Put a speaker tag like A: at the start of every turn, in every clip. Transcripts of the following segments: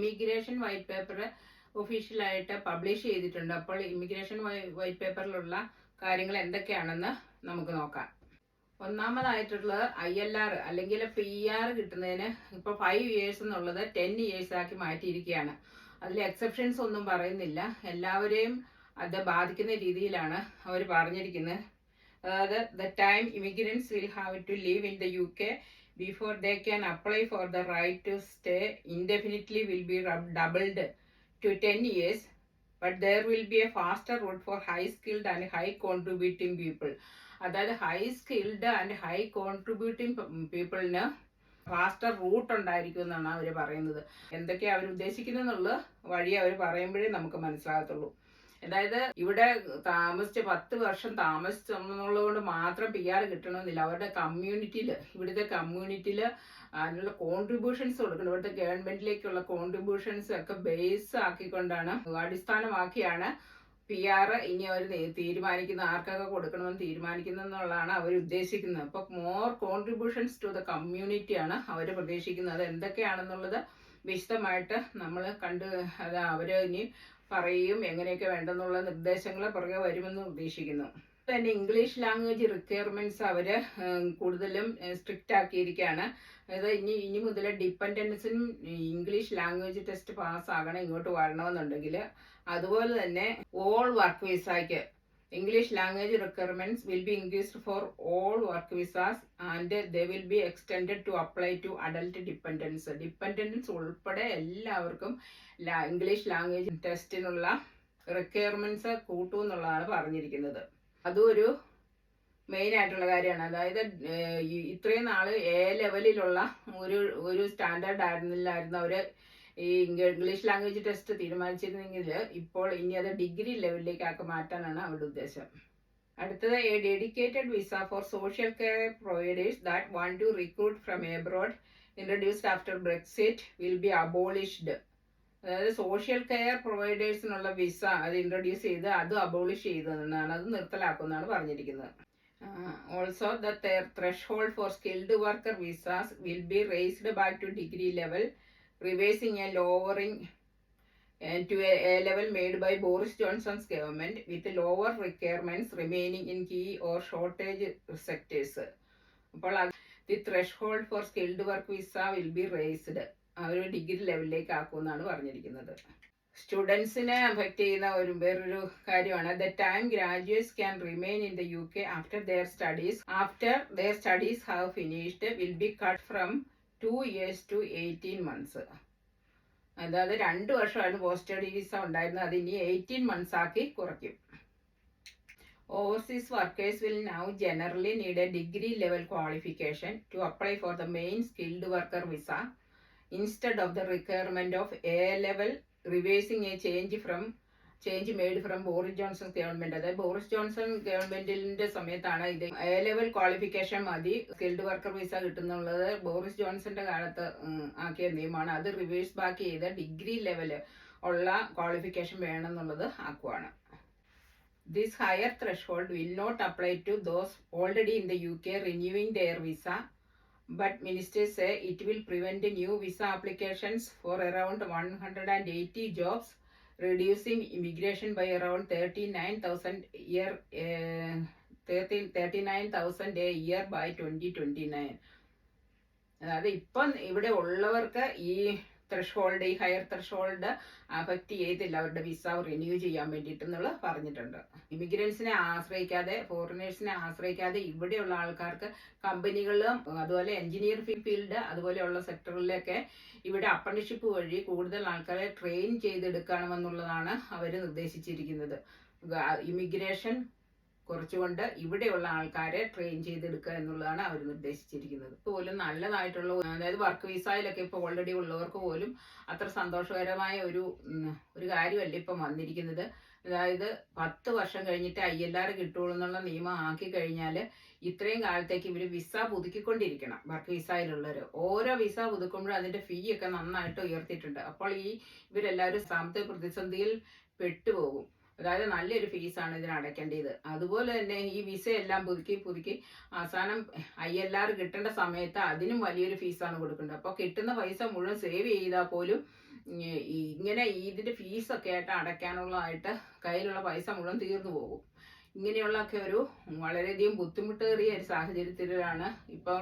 A: Immigration white paper ഒഫീഷ്യലായിട്ട് publish ചെയ്തിട്ടുണ്ട്. അപ്പോൾ ഇമിഗ്രേഷൻ വൈറ്റ് പേപ്പറിലുള്ള കാര്യങ്ങൾ എന്തൊക്കെയാണെന്ന് നമുക്ക് നോക്കാം. ഒന്നാമതായിട്ടുള്ളത് ILR അല്ലെങ്കിൽ PR കിട്ടുന്നതിന് ഇപ്പോൾ 5 years എന്നുള്ളത് 10 years ആക്കി മാറ്റിയിരിക്കുകയാണ്. അതിൽ എക്സെപ്ഷൻസ് ഒന്നും പറയുന്നില്ല. എല്ലാവരെയും അത് ബാധിക്കുന്ന രീതിയിലാണ് അവർ പറഞ്ഞിരിക്കുന്നത്. അതായത് the time immigrants will have to live in the UK before they can apply for the right to stay indefinitely will be doubled to 10 years, but there will be a faster route for high skilled and high contributing people. അതായത് high skilled and high contributing പീപ്പിളിന് faster route ഉണ്ടായിരിക്കും എന്നാണ് അവർ പറയുന്നത്. എന്തൊക്കെയാണ് അവർ ഉദ്ദേശിക്കുന്നതെന്നുള്ള വഴി അവർ പറയുമ്പോഴേ നമുക്ക് മനസ്സിലാകത്തുള്ളൂ. അതായത് ഇവിടെ താമസിച്ച് 10 വർഷം താമസിച്ചെന്നുള്ളതുകൊണ്ട് മാത്രം PR കിട്ടണമെന്നില്ല. അവരുടെ കമ്മ്യൂണിറ്റിയിൽ, ഇവിടുത്തെ കമ്മ്യൂണിറ്റിയിൽ അതിനുള്ള കോൺട്രിബ്യൂഷൻസ് കൊടുക്കണം. ഇവിടുത്തെ ഗവൺമെന്റിലേക്കുള്ള കോൺട്രിബ്യൂഷൻസ് ഒക്കെ ബേസ് ആക്കിക്കൊണ്ടാണ്, അടിസ്ഥാനമാക്കിയാണ് PR ഇനി അവർ തീരുമാനിക്കുന്നത്, ആർക്കൊക്കെ കൊടുക്കണമെന്ന് തീരുമാനിക്കുന്നതെന്നുള്ളതാണ് അവർ ഉദ്ദേശിക്കുന്നത്. അപ്പോൾ മോർ കോൺട്രിബ്യൂഷൻസ് ടു ദ കമ്മ്യൂണിറ്റിയാണ് അവർ പ്രതീക്ഷിക്കുന്നത്. അത് എന്തൊക്കെയാണെന്നുള്ളത് വിശദമായിട്ട് നമ്മൾ അത് അവർ ഇനി പറയും, എങ്ങനെയൊക്കെ വേണ്ടെന്നുള്ള നിർദ്ദേശങ്ങൾ പുറകെ വരുമെന്ന് പ്രതീക്ഷിക്കുന്നു. തന്നെ ഇംഗ്ലീഷ് ലാംഗ്വേജ് റിക്വയർമെന്റ്സ് അവർ കൂടുതലും സ്ട്രിക്റ്റ് ആക്കിയിരിക്കുകയാണ്. അതായത് ഇനി മുതൽ ഡിപ്പെൻഡൻസിനും ഇംഗ്ലീഷ് ലാംഗ്വേജ് ടെസ്റ്റ് പാസ്സാകണം ഇങ്ങോട്ട് വരണമെന്നുണ്ടെങ്കിൽ. അതുപോലെ തന്നെ ഓൾ വർക്ക് വിസയ്ക്ക് English language requirements will be increased for all work visas and they will be extended to apply to adult dependants ഉൾപ്പെടെ എല്ലാവർക്കും ഇംഗ്ലീഷ് ലാംഗ്വേജ് ടെസ്റ്റിനുള്ള റിക്വയർമെന്റ്സ് കൂട്ടുമെന്നുള്ളതാണ് പറഞ്ഞിരിക്കുന്നത്. അതും ഒരു മെയിൻ ആയിട്ടുള്ള കാര്യമാണ്. അതായത് ഇത്രയും നാള് ലെവലിലുള്ള ഒരു സ്റ്റാൻഡേർഡ് ആയിരുന്നില്ലായിരുന്നു അവർ ഈ ഇംഗ്ലീഷ് ലാംഗ്വേജ് ടെസ്റ്റ് തീരുമാനിച്ചിരുന്നെങ്കിൽ ഇപ്പോൾ ഇനി അത് ഡിഗ്രി ലെവലിലേക്കാക്കി മാറ്റാനാണ് അവരുടെ ഉദ്ദേശം. അടുത്തത് a dedicated visa for social care providers that want to recruit from abroad introduced after Brexit will be abolished. അതായത് സോഷ്യൽ കെയർ പ്രൊവൈഡേഴ്സിനുള്ള വിസ അത് ഇൻട്രൊഡ്യൂസ് ചെയ്ത് അത് അബോളിഷ് ചെയ്തതെന്നാണ്, അത് നിർത്തലാക്കുമെന്നാണ് പറഞ്ഞിരിക്കുന്നത്. Also the threshold for skilled worker visas will be raised back to degree level, reversing a lowering to a level made by Boris Johnson's government with lower requirements remaining in key or shortage sectors. അപ്പോൾ the threshold for skilled work visa will be raised. ഒരു degree ലെവലിലേക്ക് ആക്കുമെന്നാണ് പറഞ്ഞിരിക്കുന്നത്. സ്റ്റുഡൻസിനെ affect ചെയ്യുന്ന വേറൊരു കാര്യമാണ് the time graduates can remain in the UK after their studies have finished will be cut from 2 years to 18 months. അതായത് 2 വർഷമായിരുന്നു post study visa ഉണ്ടായിരുന്നത്, അത് ഇനി 18 months ആക്കി കുറയ്ക്കും. Overseas workers will now generally need a degree level qualification to apply for the main skilled worker visa instead of the requirement of A level, reversing a change made from Boris Johnson government. അതായത് Boris Johnson ഗവൺമെന്റിന്റെ സമയത്താണ് ഇത് A level qualification മതി skilled worker visa കിട്ടുന്നുള്ളത്. Boris ജോൺസന്റെ കാലത്ത് ആക്കിയ നിയമമാണ്. അത് റിവേഴ്സ് ബാക്ക് ചെയ്ത് ഡിഗ്രി ലെവല് ഉള്ള ക്വാളിഫിക്കേഷൻ വേണമെന്നുള്ളത് ആക്കുവാണ്. This higher threshold will not apply to those already in the UK renewing their visa, but ministers say it will prevent new visa applications for around 180 jobs, reducing immigration by around 39,000 a year by 2029. അതായത് ഇപ്പം ഇവിടെ ഉള്ളവർക്ക് ഈ higher ത്രെഷ്ഹോൾഡ് affect ചെയ്തില്ല അവരുടെ visa renew ചെയ്യാൻ വേണ്ടിയിട്ടെന്നുള്ള പറഞ്ഞിട്ടുണ്ട്. ഇമിഗ്രൻസിനെ ആശ്രയിക്കാതെ, ഫോറിനേഴ്സിനെ ആശ്രയിക്കാതെ ഇവിടെയുള്ള ആൾക്കാർക്ക് കമ്പനികളും അതുപോലെ എഞ്ചിനീയറിംഗ് ഫീൽഡ് അതുപോലെയുള്ള സെക്ടറിലൊക്കെ ഇവിടെ അപ്രന്റീസ്ഷിപ്പ് വഴി കൂടുതൽ ആൾക്കാരെ ട്രെയിൻ ചെയ്തെടുക്കണമെന്നുള്ളതാണ് അവർ നിർദ്ദേശിച്ചിരിക്കുന്നത്. ഇമിഗ്രേഷൻ കുറച്ചുകൊണ്ട് ഇവിടെയുള്ള ആൾക്കാരെ ട്രെയിൻ ചെയ്തെടുക്കുക എന്നുള്ളതാണ് അവർ നിർദ്ദേശിച്ചിരിക്കുന്നത്. പോലും നല്ലതായിട്ടുള്ള, അതായത് വർക്ക് വിസയിലൊക്കെ ഇപ്പോൾ ഓൾറെഡി ഉള്ളവർക്ക് പോലും അത്ര സന്തോഷകരമായ ഒരു കാര്യമല്ല ഇപ്പം വന്നിരിക്കുന്നത്. അതായത് 10 വർഷം കഴിഞ്ഞിട്ട് ILR കിട്ടുള്ളൂ എന്നുള്ള നിയമം ആക്കി കഴിഞ്ഞാൽ ഇത്രയും കാലത്തേക്ക് ഇവർ വിസ പുതുക്കിക്കൊണ്ടിരിക്കണം. വർക്ക് വിസയിലുള്ളവർ ഓരോ വിസ പുതുക്കുമ്പോഴും അതിന്റെ ഫീ ഒക്കെ നന്നായിട്ട് ഉയർത്തിയിട്ടുണ്ട്. അപ്പോൾ ഇവരെല്ലാവരും സാമ്പത്തിക പ്രതിസന്ധിയിൽ പെട്ടുപോകും. അതായത് നല്ലൊരു ഫീസാണ് ഇതിന് അടയ്ക്കേണ്ടത്. അതുപോലെ തന്നെ ഈ വിസ എല്ലാം പുതുക്കി അവസാനം ILR കിട്ടേണ്ട സമയത്ത് അതിനും വലിയൊരു ഫീസാണ് കൊടുക്കേണ്ടത്. അപ്പോൾ കിട്ടുന്ന പൈസ മുഴുവൻ സേവ് ചെയ്താൽ പോലും ഇങ്ങനെ ഇതിന്റെ ഫീസൊക്കെ ആയിട്ട് അടയ്ക്കാനുള്ളതായിട്ട് കയ്യിലുള്ള പൈസ മുഴുവൻ തീർന്നു പോകും. ഇങ്ങനെയുള്ളൊക്കെ ഒരു വളരെയധികം ബുദ്ധിമുട്ടേറിയ ഒരു സാഹചര്യത്തിലാണ് ഇപ്പോൾ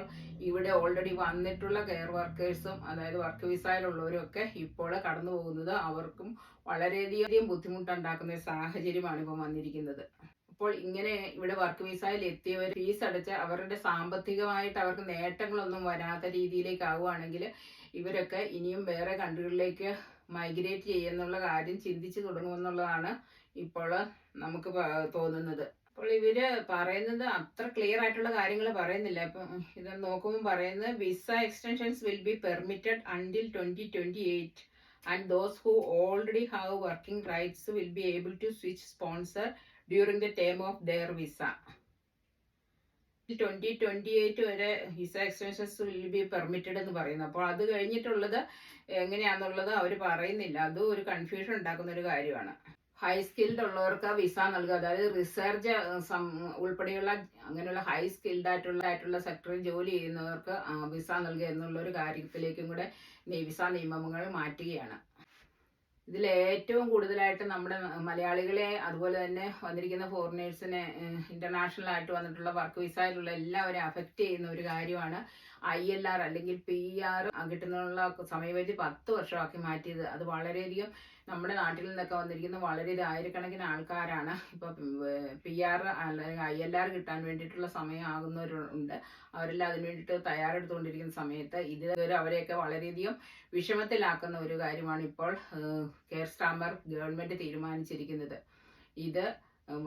A: ഇവിടെ ഓൾറെഡി വന്നിട്ടുള്ള കെയർ വർക്കേഴ്സും അതായത് വർക്ക് വിസയിലുള്ളവരും ഒക്കെ ഇപ്പോൾ കടന്നു പോകുന്നത്. അവർക്കും വളരെയധികം ബുദ്ധിമുട്ടുണ്ടാക്കുന്ന ഒരു സാഹചര്യമാണ് ഇപ്പോൾ വന്നിരിക്കുന്നത്. അപ്പോൾ ഇങ്ങനെ ഇവിടെ വർക്ക് വിസയിൽ എത്തിയവർ ഫീസ് അടച്ച് അവരുടെ സാമ്പത്തികമായിട്ട് അവർക്ക് നേട്ടങ്ങളൊന്നും വരാത്ത രീതിയിലേക്ക് ആവുകയാണെങ്കിൽ ഇവരൊക്കെ ഇനിയും വേറെ കൺട്രികളിലേക്ക് മൈഗ്രേറ്റ് ചെയ്യുന്നുള്ള കാര്യം ചിന്തിച്ചു തുടങ്ങുമെന്നുള്ളതാണ് ഇപ്പോൾ നമുക്ക് തോന്നുന്നത്. അപ്പോൾ ഇവര് പറയുന്നത് അത്ര ക്ലിയർ ആയിട്ടുള്ള കാര്യങ്ങൾ പറയുന്നില്ല. അപ്പം ഇത് നോക്കുമ്പോൾ പറയുന്നത് visa extensions will be permitted until 2028 and those who already have working rights will be able to switch sponsor during the term of their visa. 2028 വരെ visa extensions will be permitted എന്ന് പറയുന്നു. അപ്പോൾ അത് കഴിഞ്ഞിട്ടുള്ളത് എങ്ങനെയാണെന്നുള്ളത് അവർ പറയുന്നില്ല. അതും ഒരു കൺഫ്യൂഷൻ ഉണ്ടാക്കുന്ന ഒരു കാര്യമാണ്. ഹൈ സ്കിൽഡ് ഉള്ളവർക്ക് വിസ നൽകുക, അതായത് റിസർച്ച് ഉൾപ്പെടെയുള്ള അങ്ങനെയുള്ള ഹൈ സ്കിൽഡ് ആയിട്ടുള്ള സെക്ടറിൽ ജോലി ചെയ്യുന്നവർക്ക് വിസ നൽകുക എന്നുള്ള ഒരു കാര്യത്തിലേക്കും കൂടെ വിസ നിയമങ്ങൾ മാറ്റുകയാണ്. ഇതിൽ ഏറ്റവും കൂടുതലായിട്ട് നമ്മുടെ മലയാളികളെ അതുപോലെ തന്നെ വന്നിരിക്കുന്ന ഫോറിനേഴ്സിനെ ഇന്റർനാഷണൽ ആയിട്ട് വന്നിട്ടുള്ള വർക്ക് വിസയിലുള്ള എല്ലാവരെയും അഫക്റ്റ് ചെയ്യുന്ന ഒരു കാര്യമാണ് ILR അല്ലെങ്കിൽ PR കിട്ടുന്നുള്ള സമയപരിധി 10 വർഷമാക്കി മാറ്റിയത്. അത് വളരെയധികം നമ്മുടെ നാട്ടിൽ നിന്നൊക്കെ വന്നിരിക്കുന്ന വളരെ ആയിരക്കണക്കിന് ആൾക്കാരാണ് ഇപ്പോൾ PR അല്ലെങ്കിൽ ILR കിട്ടാൻ വേണ്ടിയിട്ടുള്ള സമയം ആകുന്നവരുണ്ട്. അവരെല്ലാം അതിന് വേണ്ടിയിട്ട് തയ്യാറെടുത്തുകൊണ്ടിരിക്കുന്ന സമയത്ത് ഇത് അവരെയൊക്കെ വളരെയധികം വിഷമത്തിലാക്കുന്ന ഒരു കാര്യമാണ് ഇപ്പോൾ കെയർ സ്റ്റാമർ ഗവൺമെന്റ് തീരുമാനിച്ചിരിക്കുന്നത്. ഇത്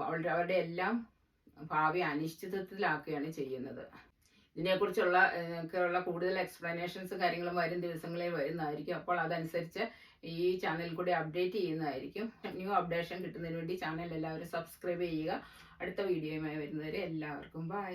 A: അവരുടെ എല്ലാം ഭാവി അനിശ്ചിതത്വത്തിലാക്കുകയാണ് ചെയ്യുന്നത്. ഇതിനെക്കുറിച്ചുള്ള കൂടുതൽ എക്സ്പ്ലനേഷൻസും കാര്യങ്ങളും വരും ദിവസങ്ങളിൽ വരുന്നതായിരിക്കും. അപ്പോൾ അതനുസരിച്ച് ഈ ചാനൽ കൂടി അപ്ഡേറ്റ് ചെയ്യുന്നതായിരിക്കും. ന്യൂ അപ്ഡേഷൻ കിട്ടുന്നതിന് വേണ്ടി ചാനൽ എല്ലാവരും സബ്സ്ക്രൈബ് ചെയ്യുക. അടുത്ത വീഡിയോയുമായി വരുന്നവരെ എല്ലാവർക്കും ബൈ.